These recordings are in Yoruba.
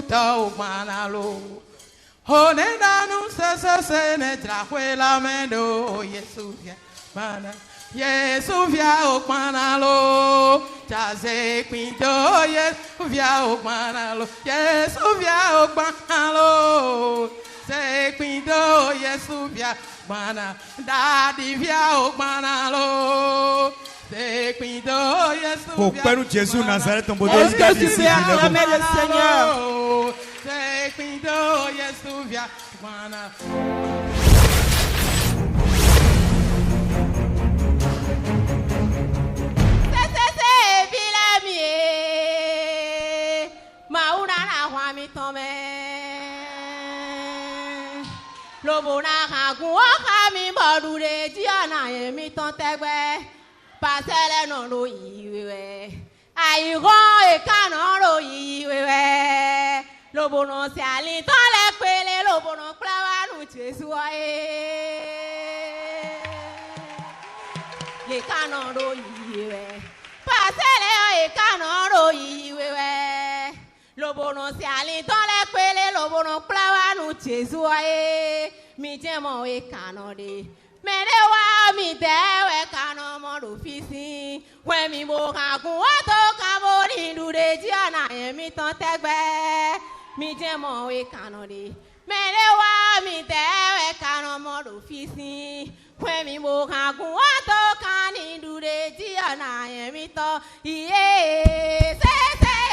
puta o manalo. Honedanu se ne traje la mendo Yesuvia mana Yesuvia o manalo Chaze quinto Yesuvia o manalo Yesuvia o manalo Se quinto Yesuvia mana Dadi via o manalo Se quinto Yesuvia Pourquoi nous Jésus Nazareth en beauté Est-ce que tu veux acclamer le Seigneur? Lobona kagun mi bodure diana mi ton tegbe pasele no lo yiwe ayigo e kana lo yiwe lobono se ali ton le pele lobono plawa nu Jesu le kana lo yiwe pasele e kana lo yiwe lobono se ali ton le pele lobono plawa nu Jesu mi jemo e kana de mene wa mi dewe kana mo do fisi we mi mo kagun o to ka mo ni dure ji ana mi ton tegbe mi jemo e kana de mene wa mi dewe kana mo do fisi we mi mo kagun o to ka ni dure ji ana mi ton iye se mi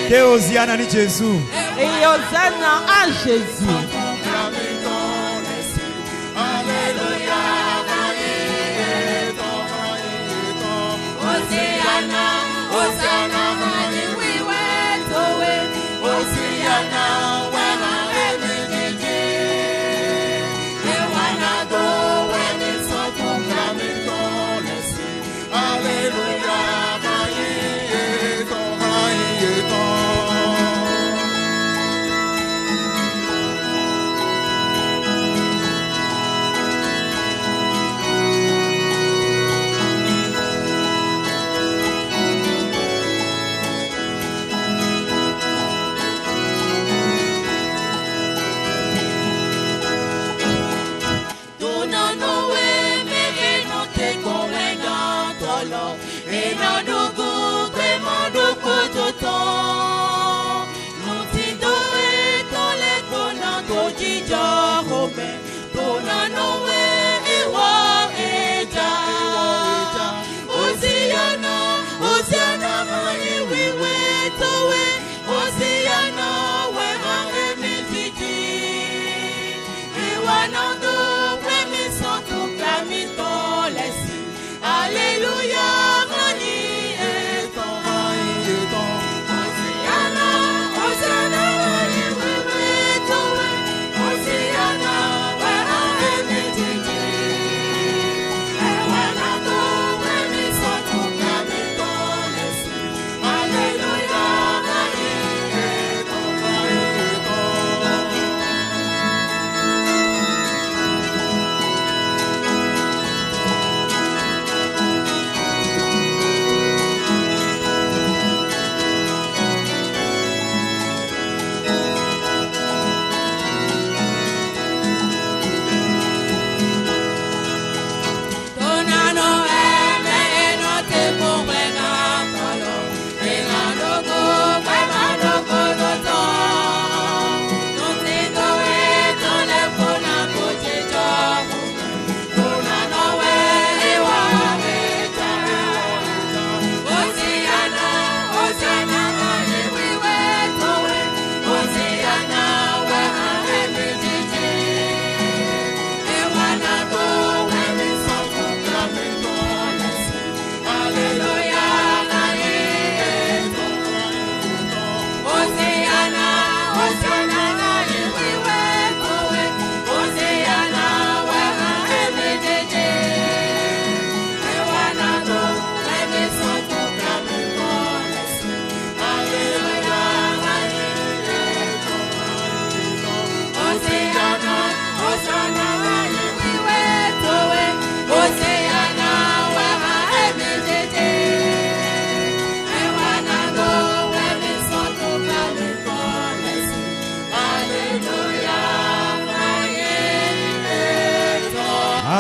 Que Hosanna ni Jésus. Et Hosanna à Jésus.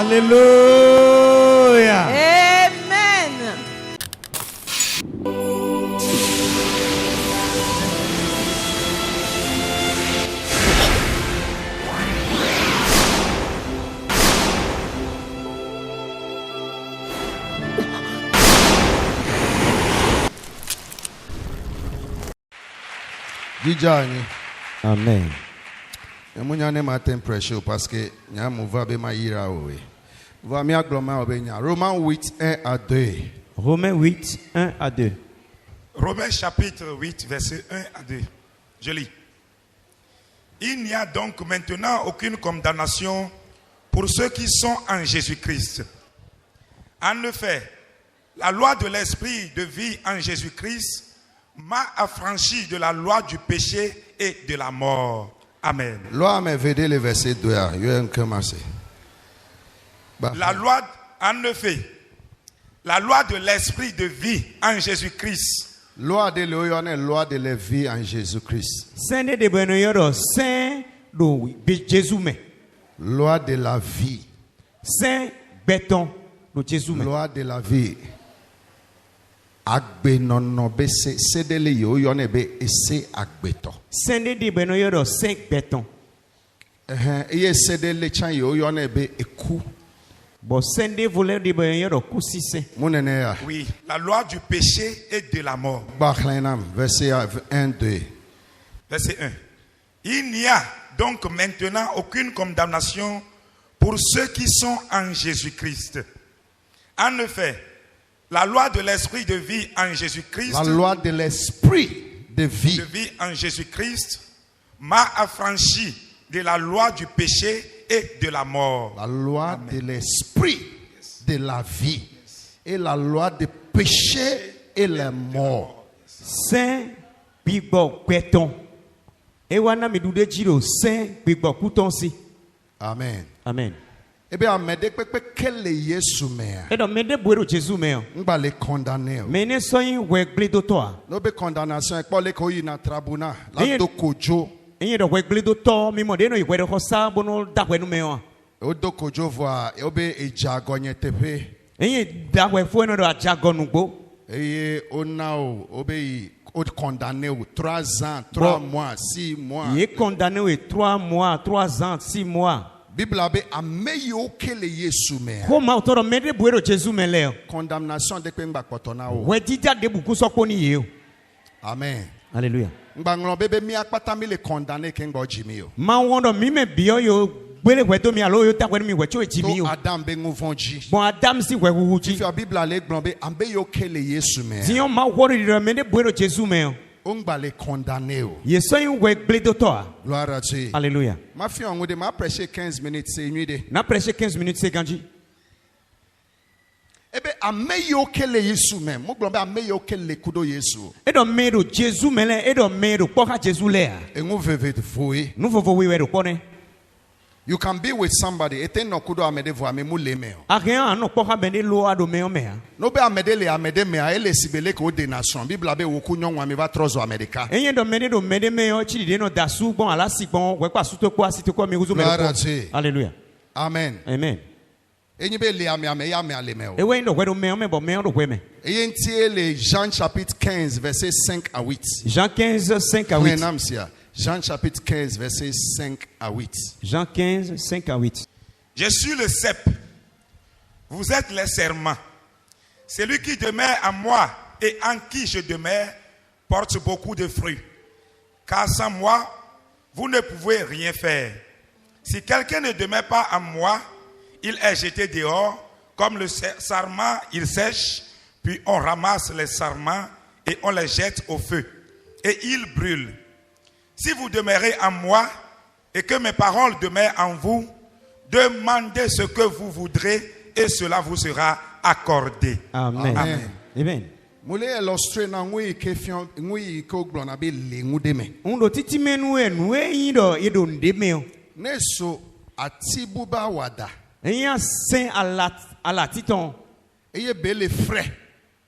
Alléluia. Amen. Dijani. Amen. Emunyane matin pressure parce que nya mouva be ma ira owe. Va mi agloma obenya. Romains 8 1 à 2. Romains 8 1 à 2. Romains chapitre 8 verset 1 à 2. Je lis. Il n'y a donc maintenant aucune condamnation pour ceux qui sont en Jésus-Christ. En effet, la loi de l'esprit de vie en Jésus-Christ m'a affranchi de la loi du péché et de la mort. Amen. Loi me vede le verset 2 a. Yo en commencé. La loi, en effet, la loi de l'esprit de vie en Jésus-Christ. Loi de l'oyone, loi de la vie en Jésus-Christ. Saint de Benoyoro, Saint do Jésus me. Loi de la vie. Saint béton do Jésus me. Loi de la vie. Agbe nono be se de le oyone be ese agbeto. Saint de Benoyoro, Saint béton. Iye se de le chan oyone be eku. Bon, sende voler de ben do kusise. Munenea. Oui, la loi du péché et de la mort. Bachlenam, verset 1, 2. Verset 1. Il n'y a donc maintenant aucune condamnation pour ceux qui sont en Jésus-Christ. En effet, la loi de l'esprit de vie en Jésus-Christ, La loi de l'esprit de vie. en Jésus-Christ m'a affranchi de la loi du péché et de la mort. La loi de l'esprit de la vie. Et la loi de péché et la mort. Saint Bibo Kweton. Et wana mi dude jiro Saint Bibo Kutonsi. Amen. Amen. Eh bien, amede pepe kele Yesu mea. Et donc, mede buero Jésus meo. Ngba le condamné. Mene soyin wegle do toa. No be condamnation ekpo le ko yi na tribunal. Eye- La do kojo. Enye do wegle do to mi mo de no igwe do hosa bono da we no meo. O do kojo voa obe eja gonye tepe. Enye da we fu no do ajagon ugbo. Eye onao obe yi o condamné 3 ans, 3 mois, 6 mois. Il est condamné au 3 mois, 3 ans, 6 mois. Bible abe ameyo kele Yesu mea. Comment autant mede buero Jésus meleo. Condamnation de kwen ngba kpotona o. We dida de buku sokoni yeo. Amen. Alléluia. Ngba nglo bebe mi akpata mi le condamné ken go jimi o. Ma wondo mi me bio yo gbele weto mi alo yo ta we mi wecho ejimi To yo. Adam be nguvonji. Bon Adam si we If wuji. your Bible ale glombe ameyo kele Yesu mea. Tion ma wori de mede buero Jésus meo. Ngba le condamné o. Ye soyin we gbele do to. Gloire à Dieu. Alléluia. Ma fi on de ma prêcher 15 minutes c'est nuit de. Na prêcher 15 minutes c'est ganji. Ebe ameyo kele Yesu mea. Mo glombe ameyo kele kudo Yesu. E do medo Jésus mele e do medo poka Jésus le. Engu veve de foi. Nu vovo we do kone. You can be with somebody. Ete no kudo amede vo ame mu le mea. Rien ano poka bende lo ado meo mea. No be amede mea ele sibele ko de nation. Bible abe wo kunyon wa me va trozo America. Enye do mede meo chidi de no dasu bon ala si bon we kwa suto kwa sito kwa mi uzo me. Gloire à Dieu. Alléluia. Amen. Amen. Enyi be le ame ya me ale meo. E we ndo wedo meo me bo meo do we me. Eye ntie le Jean chapitre 15 verset 5 à 8. Jean 15 5 à 8. Prenam sia. Jean chapitre 15 verset 5 à 8. Jean 15 5 à 8. Je suis le cep. Vous êtes les serments. Celui qui demeure en moi et en qui je demeure porte beaucoup de fruits. Car sans moi, vous ne pouvez rien faire. Si quelqu'un ne demeure pas en moi, il est jeté dehors. Comme le sarment, il sèche. Puis on ramasse les sarments et on les jette au feu. Et ils brûlent. Si vous demeurez en moi et que mes paroles demeurent en vous, demandez ce que vous voudrez et cela vous sera accordé. Amen. Amen. Amen. Moule illustrate na ngui ke fion ngui ko glona be le ngude me. Undo titi menu enu e yido yedo ndemeo. Ne so atibuba wada. Enya saint ala titon. Eye be le frais.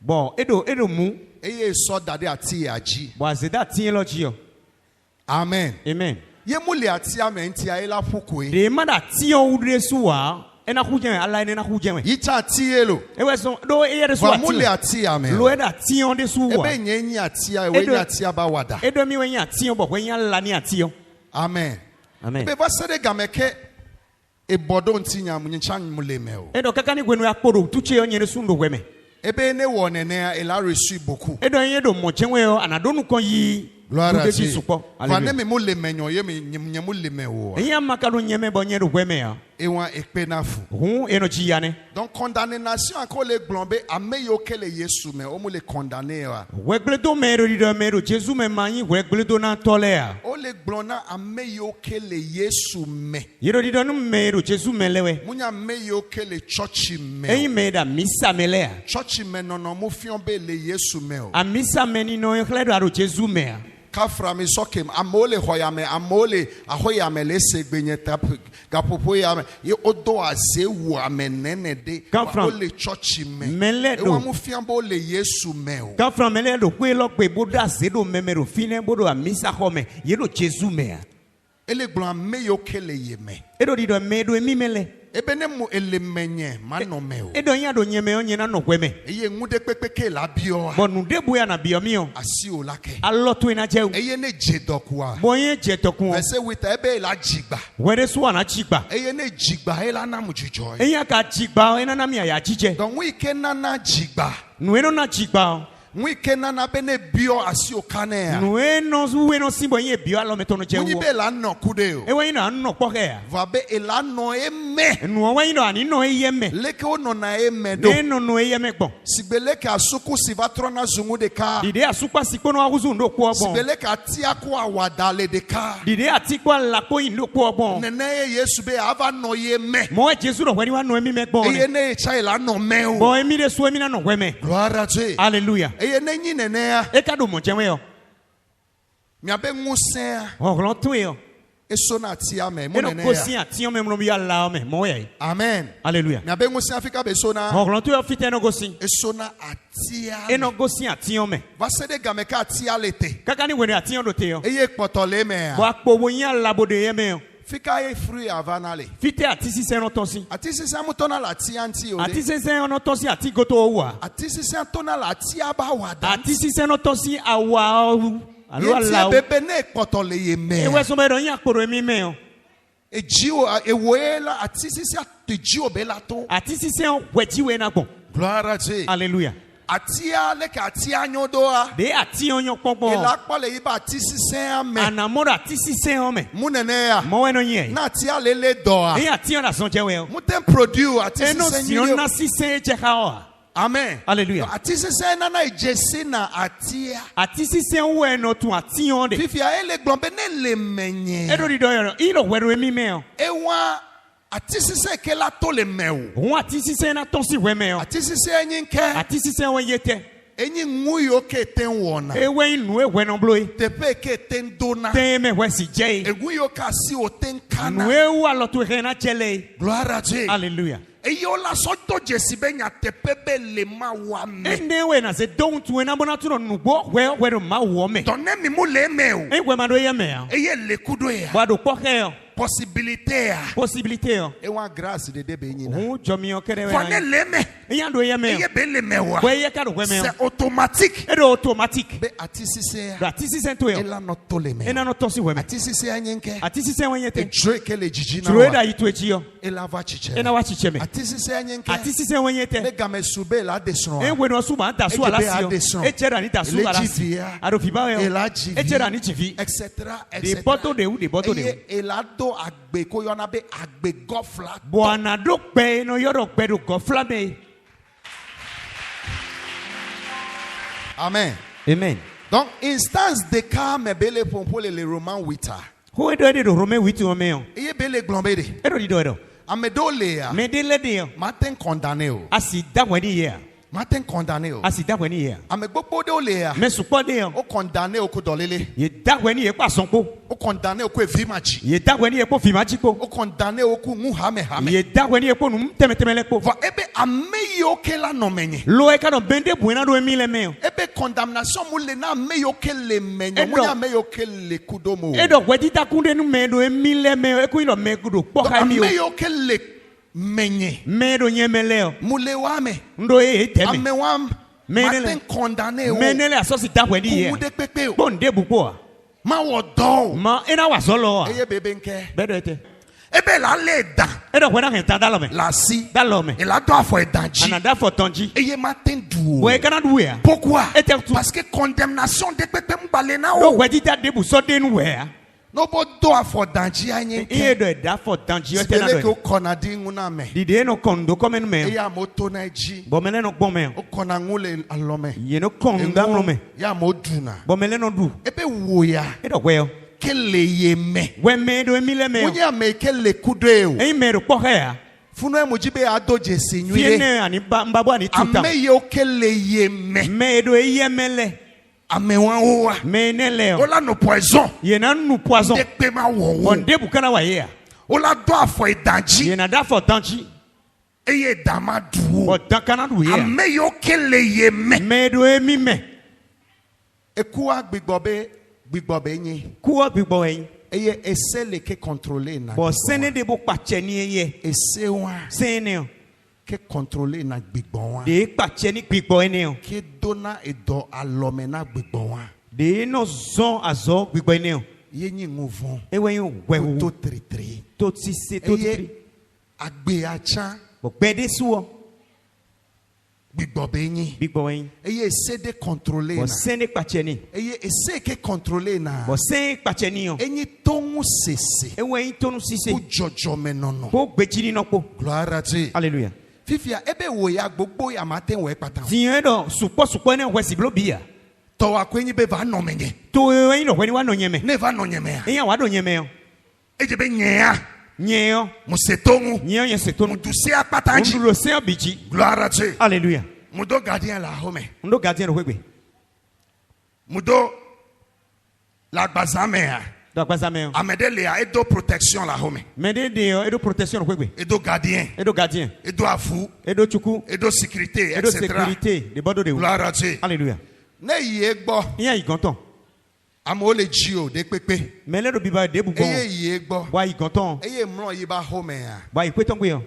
Bon, edo mu. Eye so dade ati aji. Bo azeda tin lo jio. Amen. Amen. Ye mule ati amenti a ela pukwe. De mada tion udre suwa. Ena kujen ala ena kujen. Yicha ati elo. Ewe so do e de Wa suwa. mule ati amen. Lo eda tion de suwa. Ebe nyenyi ati a we ati aba wada. Edo mi wenya tion bo wenya la ni ation. Amen. Amen. Ebe vasere gameke e bodo ntinya munyicha mule me o. Edo kakani gwenu akporo tuche onye sundo weme. Ebe ne wo nene elle a reçu beaucoup. Edo yedo mo chenwe anadonu kon yi. Gloire à Dieu. Alléluia. Va ne me le menyo ye me nyemu le me wo. Eya makalo nyeme bo nyedo weme ya. E wan ekpe na fu. Hu eno chiyane. Donc condamnation encore le glombe ameyo kele Yesu me o mo le condamner wa. Wegledo mero dido mero Jesu me manyi wegledo na tole ya. O le glona ameyo kele Yesu me. Yero dido no mero Jesu melewe. Munya ameyo kele church me. Eyi meda misa melea. Church me no mo fion be le Yesu me o. A misa meni no yekledo aro Jesu me ya. Kafra me sokem amole hoyame amole ahoyame le segbenye tap gapopo yame ye odo azewu amenene de ole church me mele do wa mu fiambo le Yesu me o Kafra mele do kwe lo pe boda zedo memero fine bodo a misa home ye do Jesu me ya ele gbon ameyo kele ye me edo dido medo emi mele Ebene mu elemenye manomeo. Edo nya do nyeme onye na no kweme. Eye ngude pepeke la bio. Bonu de buya na biomio. Asi o lake. Aloto ina jewu. Eye ne jedokwa. Boye jetokun. Verse with ebe la jigba. Were so na chigba. Eye ne jigba ela na mujijo. Eya ka chigba ena na mi aya jije. Don we kenana jigba. Nueno na chigba. We kenana bene bio asi o kane. Nueno zueno simbo ye bio alo metono jewu. Munyi be la no kudeo. Ewe ina no poke ya. Vabe ela no eme. Nuwa ino ani no eyeme. Leke ono na eme do. Neno no eyeme gbon. Sibeleke asuku sivatrona zungu de ka. Dide asukwa sikpono aguzu ndo ko ogbon. Sibeleke atia ko awadale de ka. Dide atikwa lapo ndo ko ogbon. Nene Yesu be ava no ye me. Mo Jesu ro weni wa no emi me gbon. Eye ne chaila no me o. Bo emi de so emi na no gweme. Gloire à Dieu. Hallelujah. Eye ne nyi nene ya. Ekado mo jenwe yo. Mi abe ngusen. Ogron to yo. Eso na tia me mo Eno nene kosi ya. ati o me mo bi ala me mo ye. Amen. Hallelujah. Mi abe ngusen Afrika be so na. Ogron to yo fite no gosi. Eso na atia. Eno gosi ati o me. Va se de gameka atia lete. Kaka ni wene ati o do te yo. Eye potole me Bo ya. apo wo yin alabode ye me yo. Fika ye free avanale. Fite ati sise no tosi. Ati sisi amutona la tia anti o Ati de. sise no tosi ati goto owa. Ati sisi antona la tia ba wada. Ati sise no tosi awa alo Ye tia ala. bebe ne potole ye me. Ewe so me do yin akoro emi me yo. Ejio ewoela ati sisi atejio bela to. Ati sise on weji we na gbon. Gloire à Dieu. Hallelujah. Atia leke atia nyodoa. De ati onyo popo. Elakpale yiba ati sisi ame. Anamoro ati sise on me. Munene ya. Mo we no yin. Na atia lele doa. E ati on la son jewe yo. Muten produce ati Eno sisi si on nyilio. na sise je ka. Amen. Hallelujah. Ati sisi na na ijesi na atia. Ati sise we no tu ati on de. Fifi a ele glombe ne le menye. Edo di do yo. Ilo wero emi me yo. Ewa ati sisi ke la to le meu. Won ati sise na ton si we me yo. Ati sisi enyinke. Ati sise we yete. Enyi nguyo ke ten wona. Ewe inu e we no bloy. Tepe ke ten dona. Te me we si je. Eguyo ka si o ten kana. Nu e wa lo tu re na chele. Gloire à Dieu. Hallelujah. Eyo la soto jesi benya tepebe le ma wa me. Ene we na se don't we na bona tu no nugo we do ma wo me. Donne mi mo le me o. E we ma do ye me ya. Eye le kudo ya. Wa do poke yo. Possibilité ya. Possibilité yo. Ewa grâce de debe nyina. O jomi o kere we. Fone le me. E do ye me. Eye be le me wa. We ye ka do we me. C'est automatique. E do automatique. Be atisi se ya. Ati sise to yo. Ela no to le me. E na no to si we me. Atisi se anyenke. Ati sise we yete. Ejwe ke le jiji na True da wa. yitu echi yo. Ela va chiche. E na wa chiche me. Atisi se anyenke. Ati sise we Le yete. game sube la desron. E we no su ma da su ala si yo. E chera ni da su ala si. Aro fi ba yo. E chera ni chivi. Etc. De boto de u de boto de u. Elado agbe ko yona be agbe gofla. Bwana do pe no yoro pe do go flame. Amen. Amen. Donc instance de ka me bele pompole le roman wita. Who do de rome with you me? Eye bele glombe de. Ero di do. Amedo le ya. Me de le de. Matin condamné o. Asi da weni ye. Matin condamné o. Asi da weni ye. Amegbopo de o le ya. Me supo de yo. O condamné o ko dolele. Ye da weni ye pa sonpo. O condamné o ko evimaji. Ye da weni ye po fi majipo. O condamné o ku ngu hame hame. Ye da weni ye po num teme teme le po. Va ebe ameyo ke la no menye. Lo e ka no bende buena do mi le me. Ebe condamnation mu le na ameyo ke le menye. Mu ya ameyo ke le kudomo. E do wedi ta kunde nu me do mi le me e ku ilo me kudo po ka mi o. Ameyo ke le menye. Me do nye me le o. Mule wame. Ndo e teme. Ame wam. Menele. Matin condamné o. Menele asosi da weni ye. Kumu de pepe o. Bonde bupo. Ma wo don. Ma ena wa solo. Eye bebe nke. Bedo ete. Ebe la le da. E do wena henta da lo me. La si. Da lo me. Et la do afo edanji. Anada for tonji. Eye matin du. We kana du ya. Pourquoi? Ete tu. Parce que condamnation de pepe mbale na Do o. wedi ta debu so de nu we ya. No bo do afo danji anyen E ke. do da for tonji o te na Sibele ko do. kona di nguna me. Dide no kondo come me. Ya moto na ji. Bo mele no gbon me. O kona ngule alome. Ye no konda no me. Ya mo duna. Bo mele no du. Ebe wo ya. E do we o. Kele ye me. We me do mi le me. Munya me kele kude o. E me do po ya. Funo e mojibe adoje Fie sinyuire. ne ani mbabo ani tuta. Ame yo kele ye me. Me do e ye mele. Ame wan owa. Me ne le o. Ola no poison. Ye na nu poison. De pe ma wo wo. Bonde bukana wa ye ya. Ola do afo edanji. Ye na da for tonji. Eye dama du. Bo dan kana du ye. Ame yo kele ye me. Me do e mi me. Ekuwa gbigbobe yin. Kuo bigbo yin. Eye essaie le ke contrôler na. Bo sene de bo patche ni eye. Essaie wa. Sene. Ke contrôler na gbigbon wa. De patche ni gbigbo ene o. Ke dona edo alome na gbigbon wa. De no zon azo gbigbo ene o. Ye nyi nguvon. Ewe yo wewu. To tri. To tisi to tri. Agbe acha. Bo gbede su o. Gbigbo be nyi. Gbigbo yin. Eye essaie de contrôler na. Bo sene patche ni. Eye essaie ke contrôler na. Bo sene patche ni o. Enyi tongu sese. Ewe yin tonu sise. Ku jojo menono. Ko gbejiri no po. Gloire à Dieu. Hallelujah. Fifia ebe wo ya gbogbo ya matin we patan. Tiyen do supo ne we siblo bia. To wa kwenyi be va no menye. To yin no weni wa no nyeme. Ne va no nyeme. Eyan wa do nyeme o. Eje be nyea. Nyeo. Musetongu. Nyeo yen se tonu. Muduse apatanji. Ndu lo se abiji. Gloire à Dieu. Hallelujah. Mudo gardien la home. Ndo gardien no kwegbe. Mudo la gbazame. Do gbazame o. Amede le a edo protection la home. Mede de edo protection no kwegbe. Edo gardien. Edo gardien. Edo afu. Edo chuku. Edo sécurité, Edo etc. sécurité de bodo de. Gloire à Dieu. Hallelujah. Ne yie gbo. Iya igonton. Amo le jio de pepe. Mele do biba de bugbon. Eye yie gbo. Wa igonton. Eye mro yi ba home ya. Wa ikweton gbe o.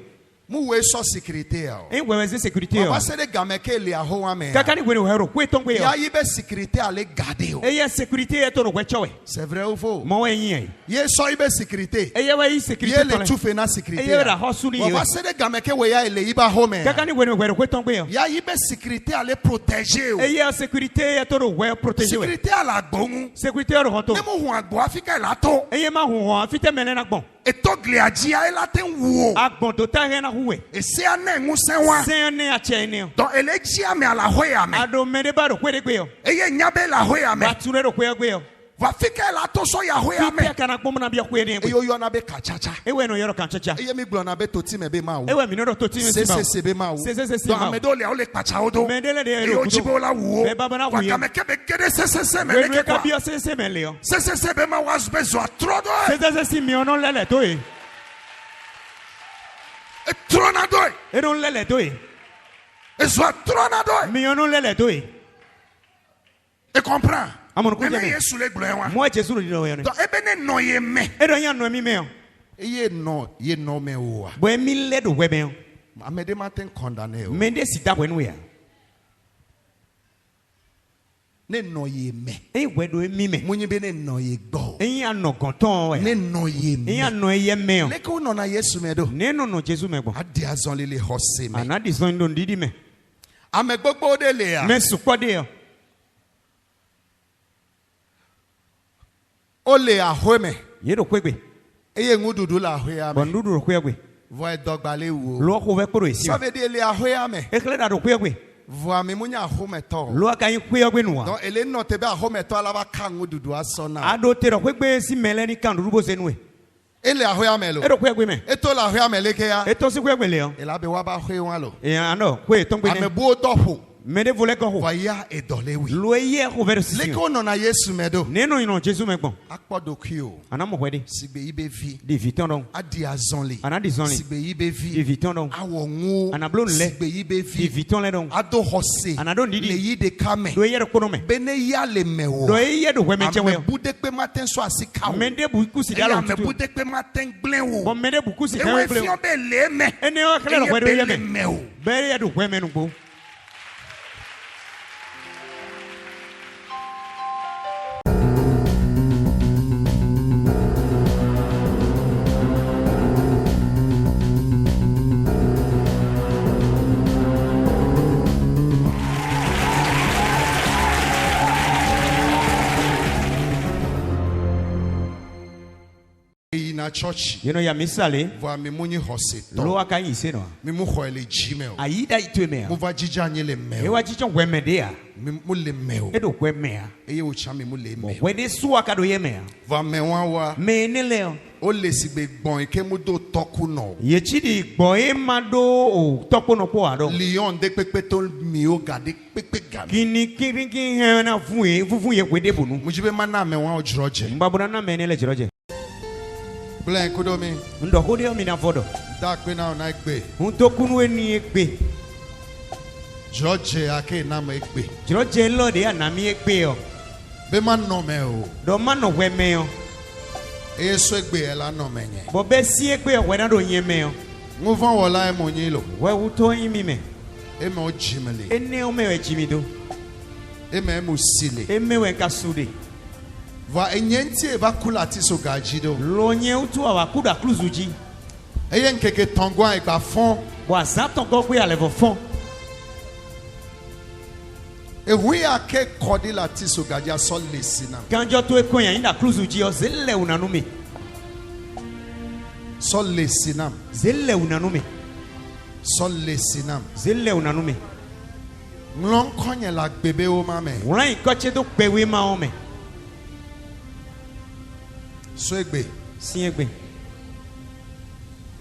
Mu we so sécurité ya. En wewe ze sécurité o. Baba se de gameke le aho wa me. Kaka ni gwe no hero kweton gbe o. Ya yi be sécurité ale garder o. Eye sécurité e to no kwechowe. C'est vrai ou faux? Mo we yin. Ye so yi be sécurité. Eye we yi sécurité Ye to le tufe na sécurité. Eye ra hosuli yo. Baba se de gameke we ya ele yi ba home. Kaka ni gwe no hero kweton gbe o. Ya yi be sécurité ale protéger o. Eye sécurité e to no we protéger we. Sécurité ala gbomu. Sécurité ro hoto. Ne mo hu agbo Africa la to. Eye ma hu ho afite mele na gbon. Etogle ajia ela ten wo. Agbon to ta he na huwe. Ese ane ngusen wa. Se ne a che ne o. Don eleji ame ala hoya me. Ado mede ba ro kwede gbe o. Eye nyabe la hoya me. Ba ture ro kwe gbe o. Va fika la to so ya hoya me. Fite kana gbom na bia kwede gbe. Eyo yo na be kachacha. Ewe no yoro kan chacha. Eye mi glo na be toti me be ma wo. Ewe mi no to ti mi si ba. Se be ma wo. Se Don amedo le o le pacha odo. Medele de Eyo ro. jibo la wo. Be baba na Wa wo. kame kebe gede se me We le we ke ka kwa. bia se mele o. Se be ma was bezo atrodo. Se si mi ono lele to e. E trona do. E don lele to e. Ezo atrona do. Mi ono lele to e. E comprend. Amono ko Me jeme. Yesu le glo wa. Mo Jesu ro di no yo ne. Don ebe ne no ye me. E do yan no mi me o. Ye no me wo. Bo mi le do we me o. Amede maten condamné o. Mende si da wenu ya. Ne no ye me. E we do mi me. Munyi be ne no ye gbo. E yan no gonton we. Ne no ye E me. yan no ye me o. Leke wo no na Yesu me do. Ne no Jesu me gbon. Ade azon lele hose me. Ana di son do ndidi me. Ame gbogbo de le ya. Me su pode o. O le ahwe me. Ye do kwegbe. Eye ngududu la ahwe ya Bon me. dudu ro kwegbe. Vo dogba le wo. Lo ko ve koro esi. Ça veut dire le ahwe ya me. E kle da do kwegbe. Vo ame munya ahwe me to. Lo ka yin kwegbe nu wa. Donc ele no te be ahwe me to ala ba kan ngududu asona. Ado te ro kwegbe si mele ni kan rubo se nu e. Ele ahwe ya me lo. E do kwegbe me. Eto la ahwe ya me leke ya. E to si kwegbe le o. Ela be wa ba ahwe wan lo. E ano kwe ton gbe Ame ne. bu dopo. Me de vole ko ho. Voya edole wi. Lo ye ko ver si. Leke wo no na Yesu me do. Ne no ino Jesu me gbon. Akpodo kio. Ana mo kwede. Sigbe ibe vi. Di viton don. Adi azonli. Ana di zonli. Sigbe ibe Di vi. viton don. Awo ngu. Ana blon le. Sigbe ibe Di vi. viton le don. Ado hose. Ana don didi. Le yi de kame. Do ye ko no me. Bene ya le mewo. Do ye do we me chewe. Ame bude pe maten so asika wo. Me de bu ku si da Eya lo ame tutu. bude pe maten glen wo. Bon me de bu ku si da Ewe lo ble. fion be le me. Ene o kle lo Eye kwede be ye le me. mewo. Be ye do we me nu gbo. Eyi na church. You know ya misale. Vo ame munyi hose Lo to. aka yin se no. Mi mu ho ele jime o. Ayida itu me. Mu va jija nye le E mewo. wa chicho we me de a. Mi mu le mewo. E do kwe me a. Eye o chami mu le mewo. We de su aka do ye me a. Va me wan wa. Me ne le o. O le sigbe gbon ike mu do toku no. Ye chi di gbo e ma do o topo no po ado. Lion de pepe to mi o gade pepe gade. Kini kiri kin he na fun e fufun ye kwede bonu. Mujibe mana me wan o jroje. Mbabura na me ne le jiroje. Blen kudo mi. Ndo ho de o mi na fodo. Da pe na na egbe. Un to kunu eni egbe. Jroje ake na me egbe. Jiroje lo de ana mi egbe o. Be man no me o. Do ma no we me o. Et ce que elle a nommé. Bo be si egbe we na do yeme o. Mouvant wala e monilo. We wuto yimi me. E me o jimele. Ene o me we jimido. E me mo sile. E me we kasude. Va enyenti e va kulati so gajido. Lo nye utu wa kuda kluzuji. E yen keke tangwa e ba fond. Wa zanton go gbe ale vo fond. E hui ake kodi la ti so gaji a sol lesina. Kanjo to e koyan ina kluzuji o zelle unanume. Sol lesinam. Zelle unanume. Sol lesinam. Zelle unanume. Mlon konye la bebe o mame. Ran ikoche do pewe ma o me. So egbe. Si egbe.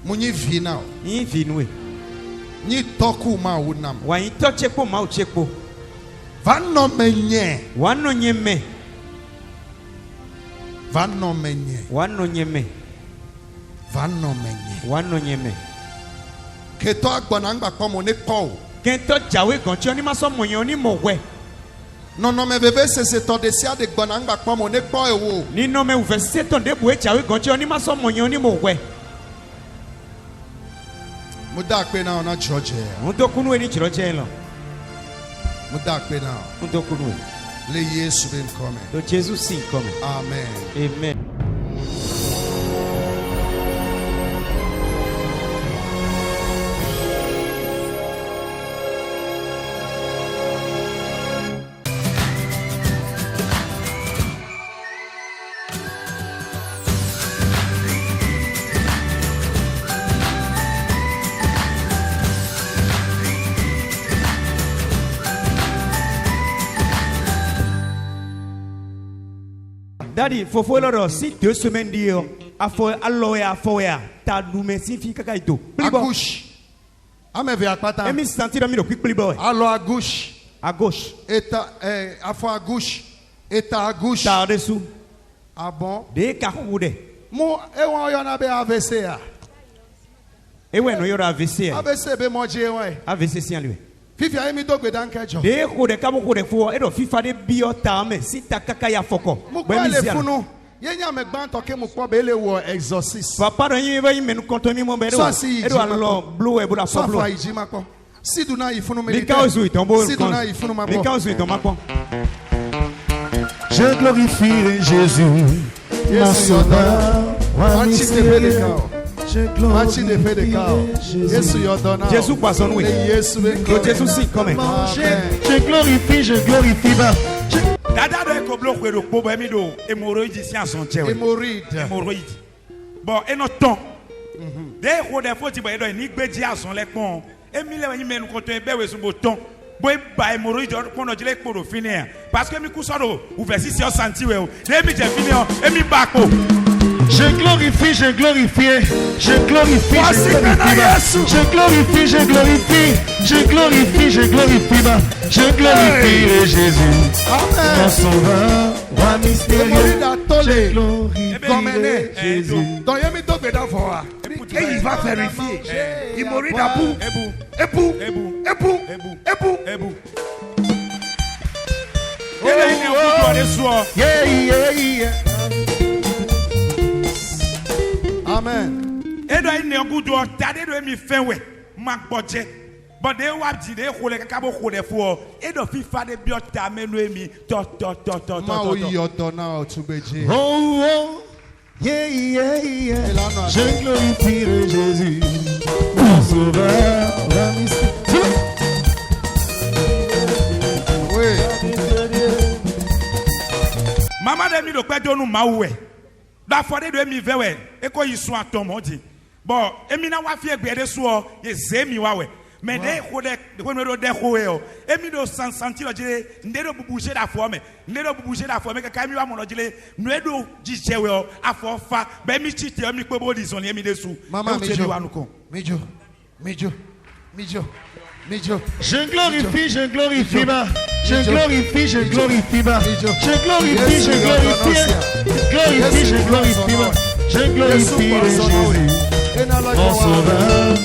Munyi vina o. Yin vinwe. Ni toku ma unam. Wa yin to chepo ma o chepo. Va no menye. Wa no nyeme. Va no menye. Wa no nyeme. Va no menye. Wa no nyeme. Keto agbona ngba po mo ne po. Kento jawe ganchi oni ma so moyen oni mo we. Non non me bebe se to de sia de gbona ngba po mo ne po e wo. Ni no me uve se ton de bue jawe ganchi oni ma so moyen oni mo we. Muda pe na ona George. Ndo kunu eni chiro je lo. Muda pe na. Ndo kunu. Le Yesu ben come. Do Jesus sim come. Amen. Amen. Daddy, faut alors si 2 semaines dire a faut aloya foya ta nume signifie kaka ito. À gauche. Ameve akpata. Et mi sentir mi do quick boy. Alors à gauche. À gauche. Et à fois à gauche. Et à gauche. Ta dessous. Ah bon? De ka kude. Mo e won yo na be AVC a. E we no yo AVC. AVC be mo je won. AVC si lui. Fifi ayi mi dogbe dan kejo. De kude ka mo kude fo e do FIFA de bio ta me si ta kaka ya foko. Mo kwa le funu. Ye nya me gban to ke mo po be le wo exorcist. Papa do yin be yin menu konto mi mo be do. E do alo blow e bo da fo blow. So fa iji mako. Si do na ifunu me. Mi ka ozu itombo. Si do na ifunu mako. Mi ka ozu itomako. Je glorifie Jésus, mon sauveur, roi mystérieux. Je glorifie Jésus poisson oui. Jésus si comme. Je glorifie ba. Dada do ekoblo kwero kpo ba mi do hémorroïde si ason chewe. Hémorroïde. Bon, et notre temps. Dès ko de foti ba do ni gbeji ason le pon. Emi le yin menu ko to ebe we so boton. Boy by hémorroïde ko no jile kpo do finir. Parce que mi ku so do ou versi si o santi we o. De mi je finir emi ba ko. Je glorifie, je glorifie, je glorifie, je glorifie, je glorifie, je glorifie, je glorifie, je glorifie Jésus, mon sauveur, roi mystérieux, je glorifie Jésus. Donc il y a mis deux bédans for. Et il va vérifier. Il mourit d'abou. Ébou. Yeah. Amen. Et donc, il y a un coup de tade de mi fin we mak budget. But they wap di de khole kakabo khole fo. Et donc FIFA de biota menu mi to. Ma o yodo na o tubeje. Oh. Yeah. Je glorifie Jésus, mon sauveur, roi mystérieux. Oui. Maman de mi do pe do nu mawe. Da for de mi vewe e ko yisu atom odi. Bon, emi na wa fi egbe de so ye zemi wa we. Mais de ko no de ko we o. Emi do santi lo jile nde do bubuje da for me. Nde do bubuje da for me ka mi wa mo lo jile no do jije we o afo fa be mi chite mi pe bo di son emi de su. Mama Mijo. Je glorifie ba. Je glorifie. Je glorifie ba. Je glorifie Jésus. Mon sauveur.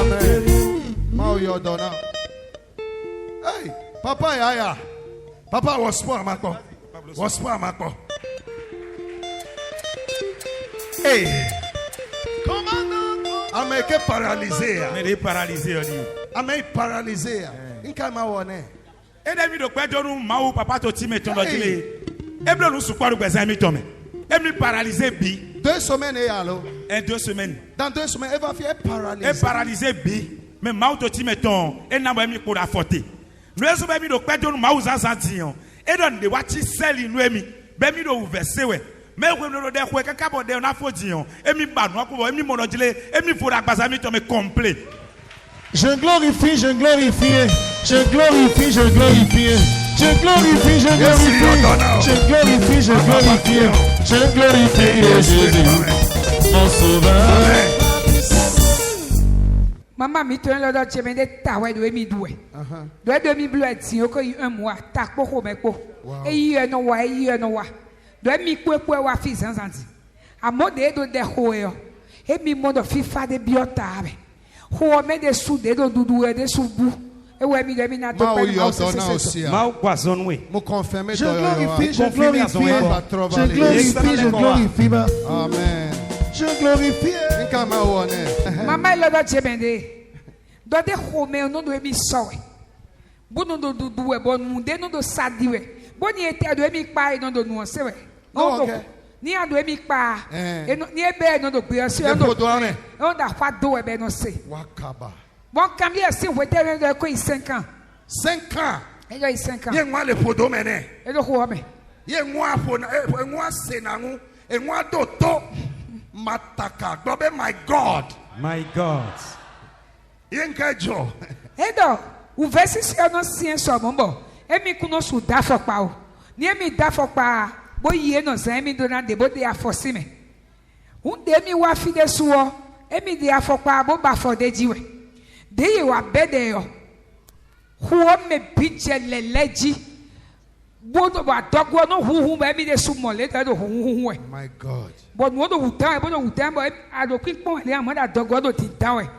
Amen. Mao yodona. Hey, papa yaya. Papa was poor mako. Hey. Américain paralysé. Mais il est paralysé. Américain paralysé. Nkama wone. Et David de quoi nous maou papa to ti meton do dile. E blo nous soupa gbezan mi to me. E mi paralysé bi. 2 semaines et alors. Et 2 semaines. Dans 2 semaines, elle va faire paralysé. E paralysé bi. Mais maou to ti meton e na ba mi ko da forte. Nous eso ba mi do kwa nous maou zanzantion. E don de wati seli nu emi. Be mi do verse we. Mais we no de ko kaka bo de na fodion. E mi ba no ko e mi mono dile e mi fo da gbazan mi to me complet. Je glorifie, je glorifie, je glorifie, je glorifie, je glorifie, je glorifie, je glorifie, je glorifie, je glorifie Jésus, mon sauveur. Maman mi tourne là dans chemin de taoué de mi doué. De mi bleu ti o ko un mois ta ko ko me ko. E yi no wa de mi ko wa fi sansanti. Amode do de ho yo. E mi modo fi fa de biota be. Ho me de su de do dudu e de su bu. E we mi de mi na to pe ma o poison we. Mo confirmer je glorifie, je glorifie, je glorifie, je glorifie. Amen. Je glorifie. Nkama wone. Mama ilo do chebende. Do de ho me no do mi so. Bo no do dudu e bo mu de no do sadi we. Bo ni ete do mi pa e no do nu se we. No do. Ni a do mi pa. Ni e be no do pe se no do. On da fa do e be no se. Wakaba. Bon cambier si vous êtes de quoi 5 ans. 5 ans. Et il y a 5 ans. Ye moi le podo mene. Et le quoi me? Ye moi pona e moi senangu e moi doto mataka. Gobe my God. My God. Ye nkejo. Et donc, o verse si on sien so mombo. E mi kuno su da fo pa o. Ni e mi da fo pa bo ye no zan mi do na de bo de afosi me. Un de mi wa fi de suo. E mi de afo pa bo ba fo de jiwe. De ye wa bede yo. Huo me biche leleji. Bodo wa dogwo no huhu ba mi de su mole ta do huhu. My God. But no do hutan bo adokin pon le amada dogwo do ti dawe.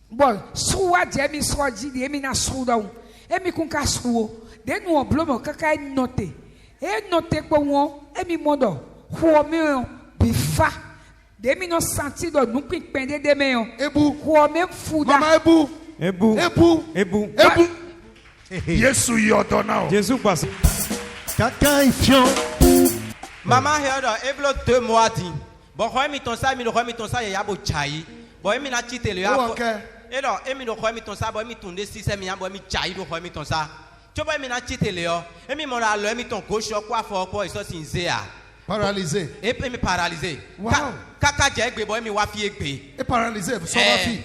But suwa je mi so ji de mi na su da un. E mi kun ka suo. De nu oblomo kaka note. E note po won e mi modo. Huo mi bifa. De mi no senti do nu kin pende de me yo. Ebu. Huo me fuda. Mama ebu. Ebu. Ebu. Ebu. Ebu. Yesu yodona. Jésus passe. Kaka ifion. Maman heado eblo 2 mois di. Bon ko mi ton sa ya bo chai. Bon mi na chite le ya. E do e mi do ko mi ton sa bo mi tunde 6 mi ya bo mi chai do ko mi ton sa. Tu bo mi na chite le yo. E mi mo la lo mi ton gauche kwa fo ko iso sinze a. Paralysé. Et puis me paralysé. Wow. Kaka je egbe boy mi wa fi egbe. Et paralysé, so wa fi.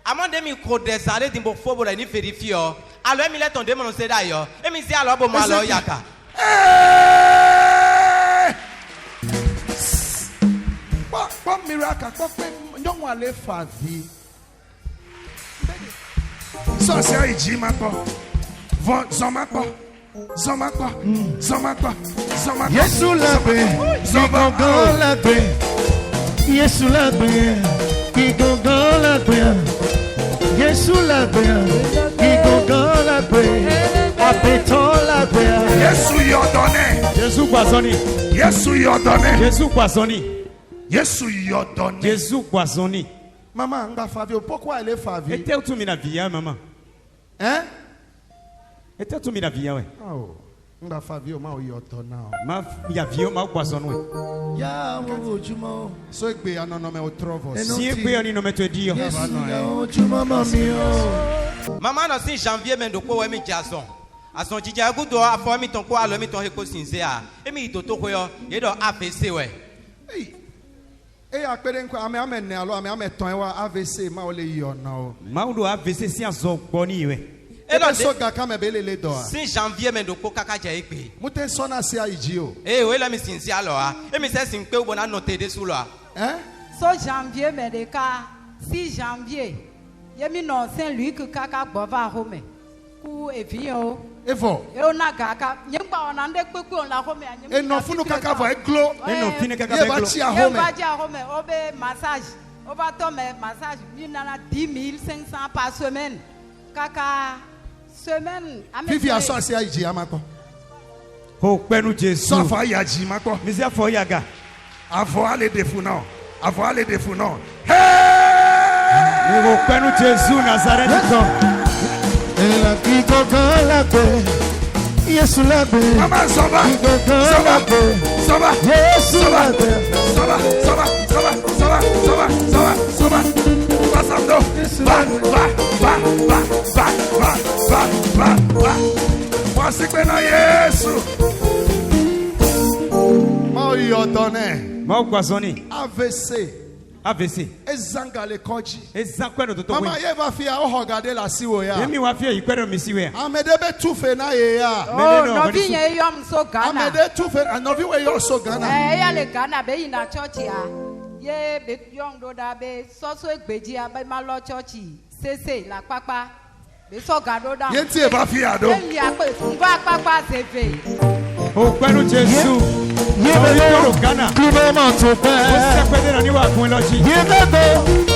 Amon de mi ko desale dimbo fo bo ni verifie o. Alo mi le ton de mo se da yo. E mi si alo bo mo alo yaka. Kwa miracle, kwa pe nyong wa le fa vi. So se a iji mako. Von zomako. Zomako. Zomako. Zomako. Yesu la be. Zomago la be. Yesu la be. Kigogo la be. Yesu la be. Kigogo la be. Apeto la be. Yesu yodone. Jésus poisonné. Yesu yodone. Jésus poisonné. Yesu yodone. Jésus poisonné. Maman, nga Fabio, pourquoi elle est Fabio? Et t'es où tu m'as vie, maman? Hein? Et t'es où tu m'as vie, ouais? Oh, nga Fabio, ma yodona. Ma y a vie, ma poisonné. Ya wo jumo. So egbe ya no me otrovo. Si egbe oni no me te dio. Maman no si janvier men do ko we mi jason. Ason jija gudo afo mi ton ko alo mi ton he ko sinze a. E mi to to ko yo, ye do AVC we. Hey. E apere nko ame ne alo ame ton wa AVC ma o le yi ona o. Ma o do AVC si azo gboni we. E do so ga ka me be le do a. Si janvier men do ko kaka je egbe. Mute so na si aiji o. Eh we la mi sinze alo a. E mi se sin pe o na note de su lo a. Hein? So janvier me de ka 6 janvier. Yemi no Saint-Louis que kaka bova home. Ku evio. Evo. E ona kaka nyemba ona nde kpeku on la home anyem. E no funu kaka vo eglo. E no fine kaka eglo. Ye ba ti a home. Ye ba ti a home obe massage. Oba to me massage mi na 10,500 par semaine. Kaka semaine Fifi aso si aiji amako. Ho penu Jésus. So fa ya ji mako. Mi se afo yaga. Avoir les défauts, non. Avoir les défauts, non. Nous reconnaissons Jésus Nazareth. Et la qui cogne la paix. Yesu la paix. Maman, ça va. Ça va. Ça va. Yesu la paix. Ça va. Ça va. Ça va. Ça va. Ça va. Ça va. Ça va. Va. Voici que nous Yesu. Maui ordonné. Mau kwazoni. AVC. Ezangale koji. Ezakwero toto. Mama ye va fia o regarder la siwo ya. Yemi wa fia ikwero misiwe. Amedebe tufe na ye ya. Oh, novi ye yom so Ghana. Amede tufe novi we yo so Ghana. Ya le Ghana be ina church ya. Ye be yom do da be so egbeji ya be ma lo church. Sese la papa. Be so gado da. Ye ti e va fia do. Ye ya pe ngwa papa seve. O kwenu Jesu. Ghana.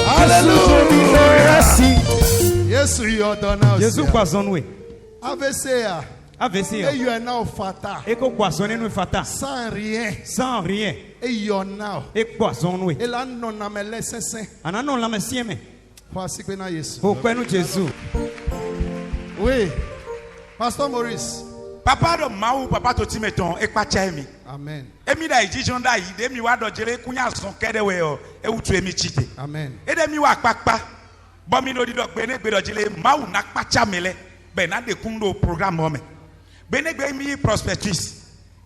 Hallelujah. Yesu yordona. Jésus kwazonwe. AVC. Et you are now fata. Eko kwazone no fata. Sans rien. Sans rien. Et you are now. E kwazonwe. Et là non na me laisse saint. Ananon la mesieme. Voici que na Yesu. O kwenu Jésus. Oui. Pasteur Maurice. Papa do maou papa to timeton e pa chaimi. Amen. Emi da ijijon da yi de mi wa do jere kunya son kede we o e wutu emi chite. Amen. E de mi wa papa. Bo mi no di do gbe ne gbe do jere maou na pa chamele. Be na de kundo programme o me. Be ne gbe mi prospectus.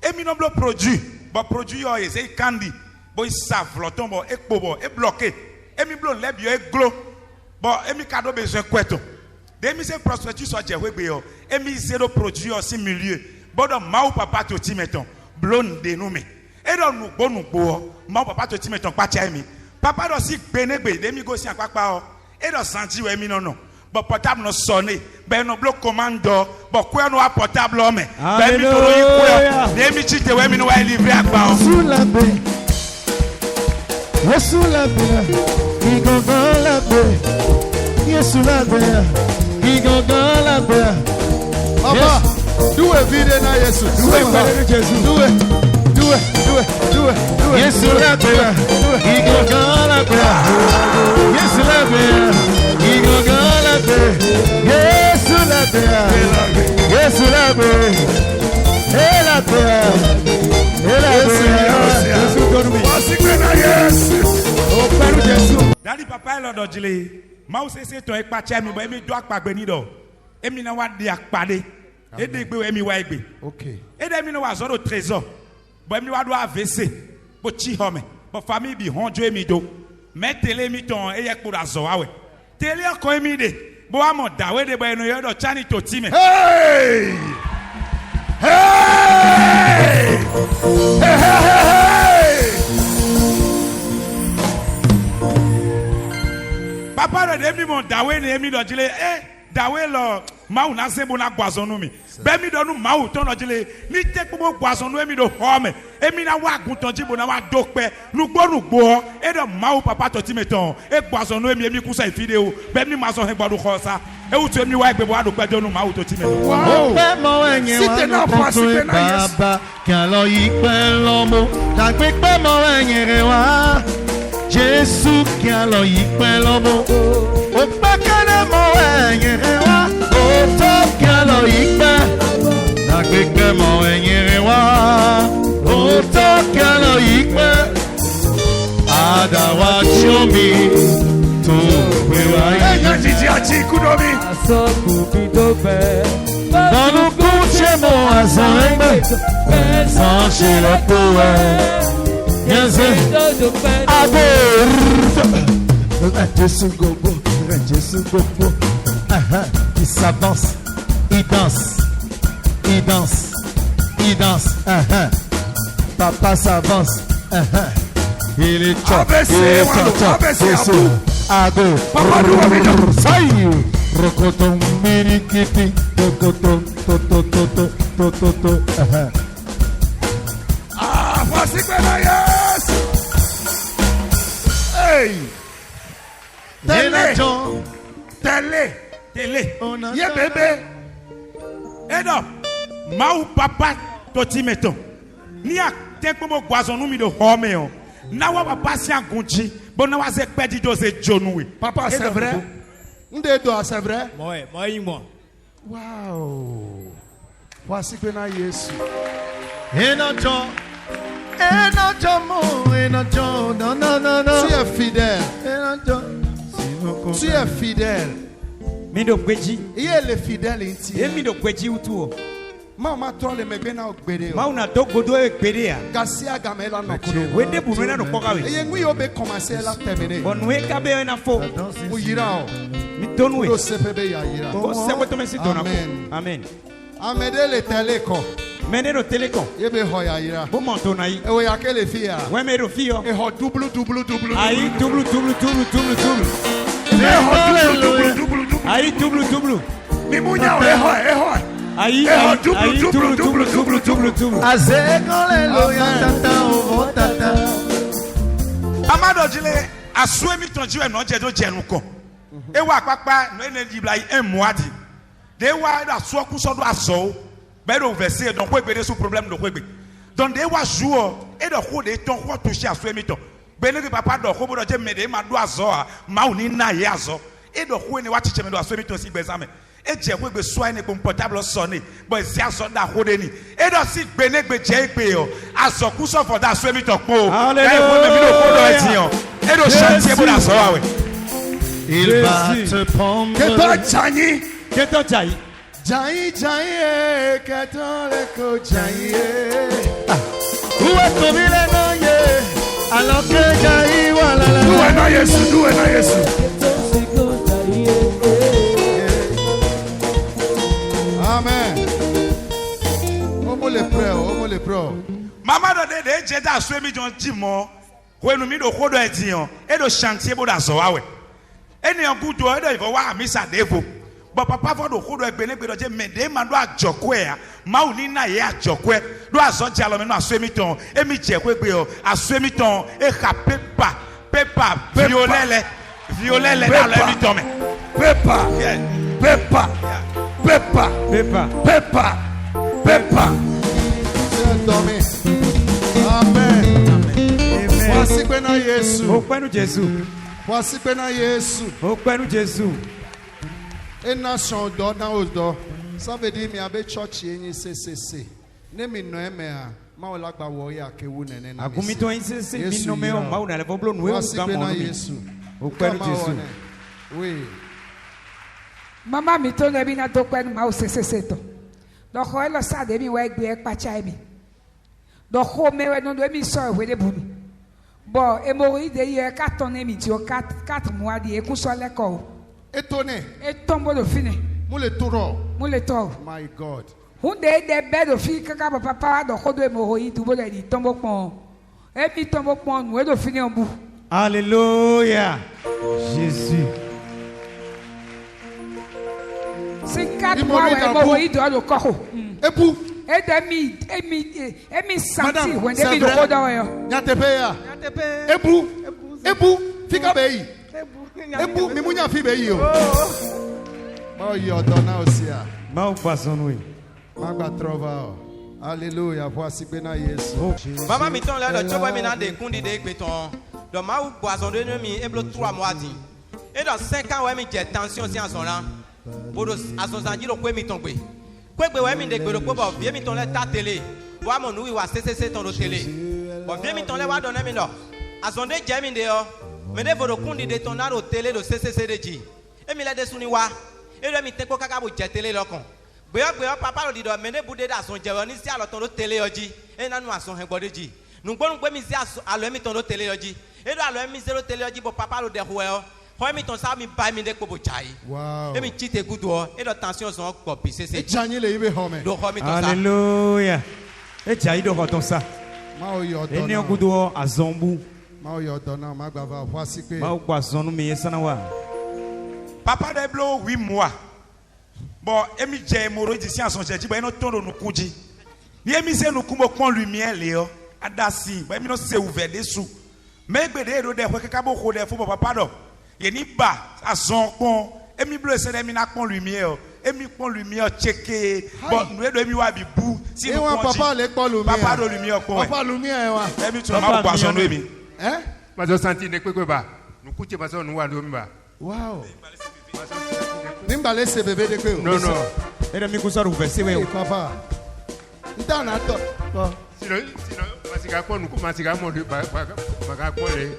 Emi no blo produit. Bo produit yo e say candy. Bo save loton bo e po bo e bloqué. Emi blo lebio e glo. Bo emi kado besoin kweto. Demi se prospectus o je wegbe yo. Emi zero produit o si milieu. Bodo maou papa to timeton. Blon de nou me. E do nou bo maou papa to timeton pa tia mi. Papa do si benegbe demi go si akpakpa o. E do santi we mi no. Bo portable no sonné. Be no block commando. Bo kwe no portable o me. Be mi to no ikwe. Demi chite we mi no wa livre akpa o. Sous la paix. Yesu la paix. Qui gagne la paix. Yesu la paix. Qui gagne la paix. Papa, do a video na Yesu. Do it. Yesu la paix. Qui gagne la paix. Yesu la paix. Qui gagne la paix. Yesu la paix. Yesu la paix. Et la paix. Et la paix. Yesu donne-moi. Voici que na Yesu. O kwenu Jésus. Daddy papa lo do jile. Maou se to e pa tia mi bo emi do akpagbe ni do. Emi na wa di akpade. Et de gbe emi wa egbe. Okay. Et de mi no wa zoro trésor. Bo emi wa do AVC. Bo chi home. Bo famille bi honjo emi do. Me tele mi ton e ye kpura zo awe. Tele ko emi de. Bo amo dawe de bo eno yo do chani to time. Hey! Hey! Hey! Papa de mi mon dawe ne emi do jile dawe lo maou na sembo na gwazonu mi. Be mi do nu maou ton do jile ni te po gwazonu emi do home. Emi na wa gun ton jibo na wa dokpe nu gbo e do maou papa to timeton e gwazonu emi kusa ifide o. Be mi ma so he gbodu khosa. E wutu emi wa egbe bo adokpe do nu maou to timeton. Wow. Si t'es là, si t'es là, qu'alors il peut l'homme, t'as pris pas mon wa. Jésus qui alors il peut l'homme, au pas qu'à la wa. Au top qu'alors il peut, t'as pris pas mon wa. Au top qu'alors il peut, adawa chomi, tout pewa. Jiji achi kudomi. Dans le couche mon azang, sans chez le poète. Jésus gogo, il s'avance, il danse, papa s'avance, il est top, Ago, papa nous saï, rocoton, mirikiti, tocoton, toto, Ah, voici que na Yesu. Hey! Télé. Ye bébé. Edo maou papa to timeton. Ni a te po mo gwazonu mi do home o. Nawa papa si angunji. Bon nawa ze pedi do ze jonui. Papa, c'est vrai? C'est vrai? Moi. Wow. Voici que na Yesu. Tu es fidèle. Tu es fidèle. Il est le fidèle intime. Mama tole megena okbede. Mauna dogodo ekbedea. Gasia gamela no Wende bunwena no kokawe. Yengwi obe commencer la terminer. Bonwe kabe na fo. Uyirao. Mitonwe. Do sepebe ya yira. Amen. Amen. Amede le teleko. Menero teleko. Yebe hoya yira. Bo montonai. Ewe yakele fia. Wemero fio. E ho double. Ayi double. Ayi double. Mimunya eho. Ayi double. Amado jile asue mi tonji we no jedo jenuko. Ewa papa no ene dibla emwadi. De wa da so ku so do aso. Be do verser donc ko gbede sous problème do ko gbe. Donc de wa jour e do ko de ton ko toucher asue mi ton. Be ne papa do ko bo do je me de ma do azo a ma uni na ye azo. E do ko ne wa chiche me do asue mi ton si gbe examen. Et j'ai vu que soit une portable sonné, bon c'est à son d'arrodeni. Et donc si benegbe j'ai payé, à son coup sauf dans ce mito po. Alléluia. Et donc chantier pour la soirée. Il va te prendre. Que toi Jani, que toi Jai. Jai, que toi le co Jai. Où est ton vilain alors que Jai voilà. D'où est na Yesu. Amen. Omo le pro. Maman de j'ai da so mi jon dimo. When mi do kodo edion. E do chantier bo da so wa we. Eni an gudo e do ivo wa misa devo. But papa for do kodo egbene gbe do je me de ma do ajokwe a. Ma uni na ye ajokwe. Do aso je alo me no aso mi ton. E mi je kwe gbe o. Aso mi ton e ka pepa violele da le mi ton me. Pepa. Amen. Voici que na Yesu. Voici que na Yesu. Et nation dans odo. Ça veut dire mi abe church yin CCC. Ne mi no emea. Ma ola gba wo ya ke wu nene na. Agumito yin CCC mi no me o ma una le voblo no e voici que na Yesu. Oui. Mama mi to lebi na to kwenu ma o CCC to. Do ko elo sa de mi wa egbe e pa chai mi. Do ko me we no do mi so we de bunu. Bo e mo ri de ye ka ton mi ti o 4 mois di e ku so le ko. Étonné. E tombo do fine. Mo le toro. My God. Hunde de be do fi kaka papa do ko do e mo ri du bo le di tombo pon. E mi tombo pon nu e do fine ombu. Alléluia. Jésus. C'est 4 mois où il doit le corps. Et pour et mi senti when they be the order. Nyatepeya. Ebu fika beyi. Ebu mimunya fi beyi o. Ma yo dona osia. Ma o poisson oui. Ma gba trova o. Alléluia, voici que na Yesu. Maman mi ton là le chobo mi na de kundi de gbeton. Donc ma ou poisson de mi e blo 3 mois di. Et dans 5 ans ouais mi j'ai tension si en son là. Pour à son zanji lo kwe mi ton gbe. Kwe gbe ouais mi de gbe lo ko bo vie mi ton le ta télé. Wa mon oui wa CCC ton télé. Bon vie mi ton le wa donner mi no. À son de jemi de yo. Me de vo kundi de ton na ro télé lo CCC de ji. E mi le de suni wa. E do mi te ko kaka bo je télé lo kon. Gbe papa lo di do me de bude da son je wo ni si alo ton lo télé yo ji. E na nu ason hen gbode ji. Nu gbonu gbe mi si alo mi ton lo télé yo ji. E do alo mi zero télé yo ji bo papa lo de ho yo. Wow. Alléluia. Et tu as eu de ton ça. Et ne goudou à Zombu. Papa de blo 8 mois. Bon, emi je moro d'ici à son jeji, ba ino tondo no kuji. Ni emi se no kumo pon lumière leo. Adasi, ba emi no se ouvert dessous. Mais gbede do de ko kabo ko de fo papa do. Yeni ba azon pon emi bleu se emi na pon lumière emi pon lumière checké bon nous do emi wa bi bu si nous papa le pon lumière papa do lumière pon papa lumière wa emi tu ma poisson no emi Hein? Mazo senti ne kwekwe ba. Nukuche mazo nuwa ndo mba. Wow. Nimba laisse bébé de quoi? Non non. Era mi kusaru verse we. Papa. Ndana to. Sino masika kwa nuku masika mo de baga kwa le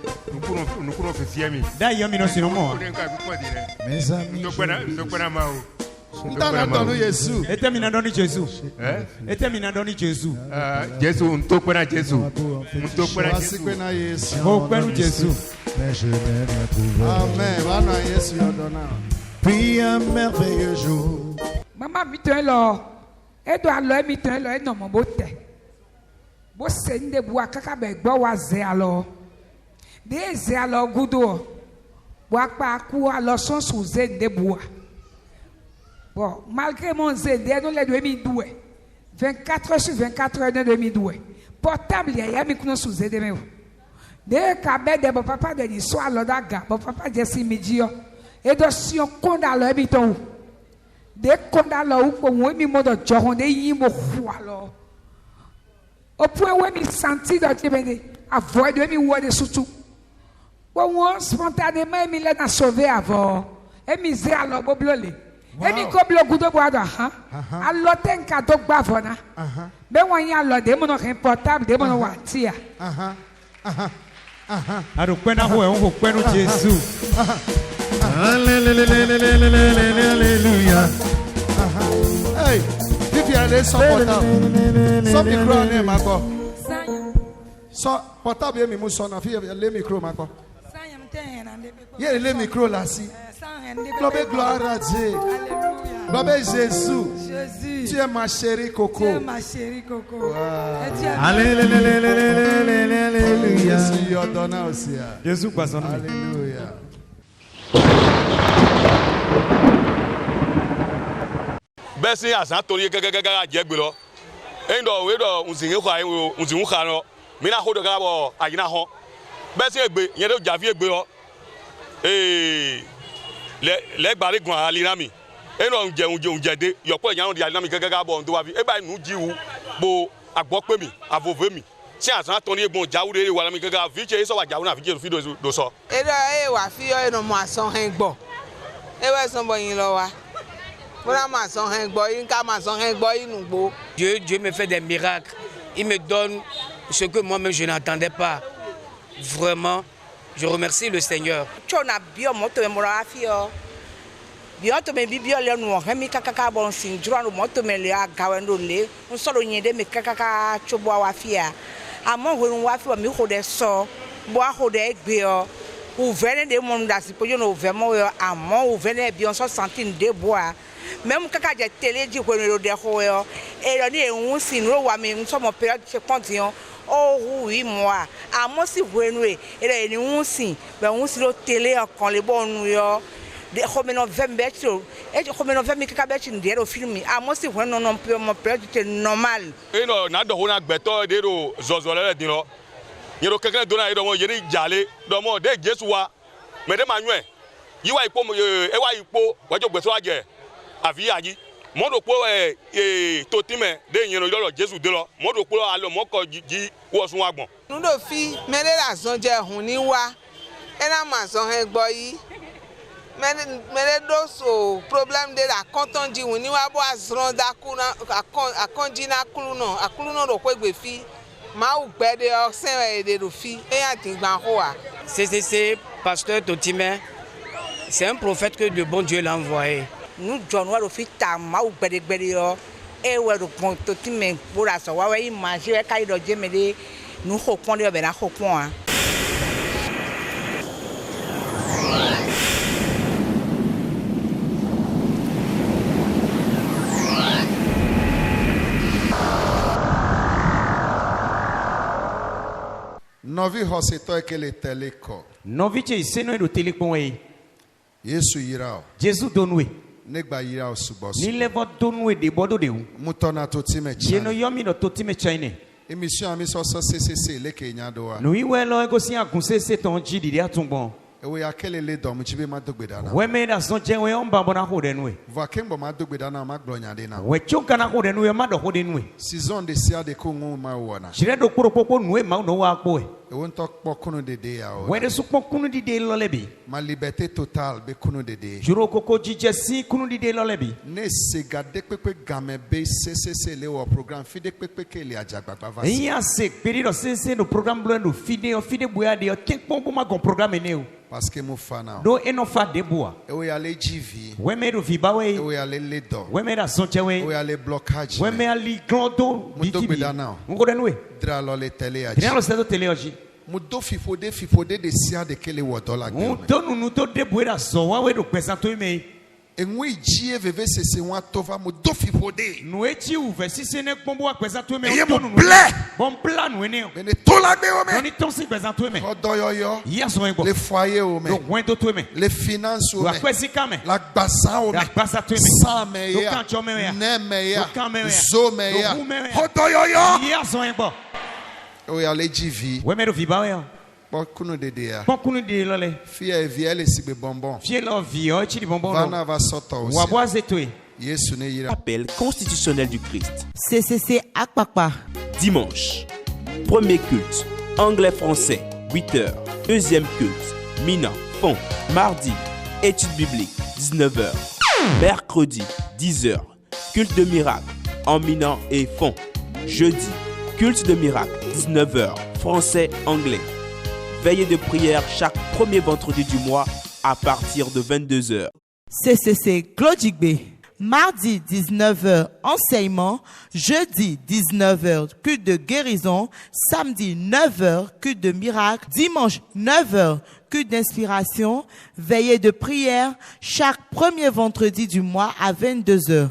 nukuno fesiemi. Da yomi no sino mo. Mes amis. Ndokwana mao. Ndana to no Jésus. Ete mi na doni Jesus. Ete mi na doni Jesus. Jésus ntokwana Jésus. Ntokwana Jésus. Ho kwenu Jesus. Mais je n'aime trouver. Amen. Bana Yesu yodona. Puis un merveilleux jour. Maman mi tun lo. E do alo mi tun lo e no mo bote. Bo se nde bua kaka be gbo wa ze alo. De ze alo gudo. Bo apa ku alo son su ze nde bua. Bon, malgré mon ze de no le do mi doué. 24 heures sur 24 heures de mi doué. Portable ya mi kuno su ze de me. De ka be de bo papa de ni so alo da ga. Bo papa de si mi dio. E do si on konda lo mi ton. De konda lo u ko wo mi mo do joron de yin mo fu alo. Au point où je me sentis dans le avoir de me voir de surtout. Bon, spontanément, je me sauvé avant. Et me zé alors boblolé. Et me coblo goudo boado ha. Alors ten cadeau bavona. Mais on y a alors des mon portable, des mon watia. Aro kwena ho e ho kwenu Jesus. Alléluia. Hey, if you are there, some portable. Some micro on ma go. So portable ye mi mu so na fi le micro ma go. Ye le micro là si. Gloire à Dieu. Gloire à Jésus. Tu es ma chérie Coco. Tu es ma chérie Coco. Alléluia. Jésus y donne aussi. Jésus quoi son nom? Alléluia. Bẹ́sí àṣà torí gẹ́gẹ́gẹ́gẹ́ àjẹgbé lọ ẹ̀yin dọ̀ wé dọ̀ ǹsìnkú xa ǹsìnkú xa lọ mina kó dọ̀ ká bọ̀ àyìnà hàn bẹ́sí ègbé yẹn tó jàfi ègbé lọ lẹ́gbàrí gan alina mi ẹ̀yin dọ̀ ǹjẹ̀dé yọ̀pọ̀ ìyàwó di alina mi gẹ́gẹ́gẹ́ bọ̀ ǹdó wa fi ẹ̀bá inú jíwu bo àgbọ̀pẹ̀ mi àvòvé mi tí àṣà torí egbò jáwúre wà lámi gẹ́gẹ́ àfíjẹ́ yìí sọ̀wà jáwúre àfíjẹ́ fi dò sọ. ẹ̀rọ ẹ̀ wà fi ọ̀ ẹ̀nà mọ̀ àsán hẹ̀ gbọ̀ ẹ̀ wẹ̀ sọ̀bọ̀ yín lọ wa. Dieu me fait des miracles. Il me donne ce que moi-même je n'attendais pas. Vraiment, je remercie le Seigneur. Ou venez de mon d'assipoyo no vraiment amont ou venez bien so centaine de bois même kaka je télé di ko no de ho yo e lo ni ehun sin ro wa mi so mo period che continue oh oui moi amont si venue e le ni hun sin be hun si lo télé kan le bonu yo de homeno 20 betro e homeno 20 mi kaka betro de ro film amont si venue non peu mo period c'est normal e no na do ho na gbeto de ro zozole le din lo yero kekele dona yedo mo yeri jale do mo de Jesu wa me de manwe yiwa ipo e wa ipo wajo gbeso aje afi aji mo do po to time de yero loro Jesu de lo mo do po alo mo ko ji wo sun agbon nu do fi mere la son je hun ni wa e na ma son he gbo yi mere do so problem de la konton ji hun ni wa bo azron da ku na akonji na akulu no do ko egbe fi. C'est pasteur Totimé, c'est un prophète que le bon Dieu l'a envoyé. Nous, John, nous avons et nous Totimé pour la soirée, il mangeait quand il nous reprenons de la reprenons. Novi hoseto ekele teleko. Novi che seno e do telekon e. Yesu yirao. Jésus donwe. Negba yirao subos. Ni levo donwe de bodo de u. Mutona totime chine. Jeno yomi no totime chine. Emission ami so CCC leke nyadoa. No iwe lo ego si agunse se ton ji di atungbon. Ewe ya kele le dom chibe ma dogbe dana. We me da son chen we on ba bona ho den we. Va kembo ma dogbe dana ma glonya de na. We chonka na ho den we ma do ho den we. Season de sia de ko ngu ma wona. Chire do kuro popo nu e ma no wa po e. Ewe ntok po kunu de de ya o. We de su po kunu di de lo lebi. Ma liberté totale be kunu de de. Juro koko jije si kunu di de lo lebi. Ne se gade pepe game be se le o programme fide pepe ke le ajagbagba va. Iya se période se no programme blo no fide boya de o tempo bo ma gon programme ne o. Parce que mon fan do eno fa de boa. Ewe ya le GV. We me do viba we. Ewe ya le ledo. We me da son che we. Ewe ya le blocage. We me ali glondo bitimi. Ngo den we. Dra lo le tele aji. Dra lo se do tele aji. Mudo fifode de sia de kele wodola gbe. Mudo nu to de boya so wa we do pesa to me. Enwe jie veve sese wa tova mudo fifode. Nu echi u versi ne pombo pesa to me. Eye mo ble. Bon plan nu ne. Bene to la gbe o me. Oni ton si pesa to me. Odoyoyo. Yes o le foyer o me. Do wento to me. Les finances o me. Wa kwesi kame. La gbasa o me. La gbasa to me. Sa me ya. Do kan cho me ya. Ne me ya. Do kan me ya. Zo me ya. Do me ya. Odoyoyo. Yes o bo. O ya le GV. We me do viba we. Pokunu de ya. Pokunu de lole. Fie viele sigbe bonbon. Fie lo vi o chi di bonbon. Vana va soto aussi. Wa boise toi. Yesu ne yira. Appel constitutionnel du Christ. CCC Akpakpa. Dimanche. Premier culte. Anglais-français. 8h. Deuxième culte. Mina. Fond. Mardi. Étude biblique. 19h. Mercredi. 10h. Culte de miracle. En Mina et Fond. Jeudi. Culte de miracle. 19h. Français-anglais. Veillée de prière chaque premier vendredi du mois à partir de 22h. CCC Glodjigbe. Mardi 19h, enseignement. Jeudi 19h, culte de guérison. Samedi 9h, culte de miracle. Dimanche 9h, culte d'inspiration. Veillée de prière chaque premier vendredi du mois à 22h.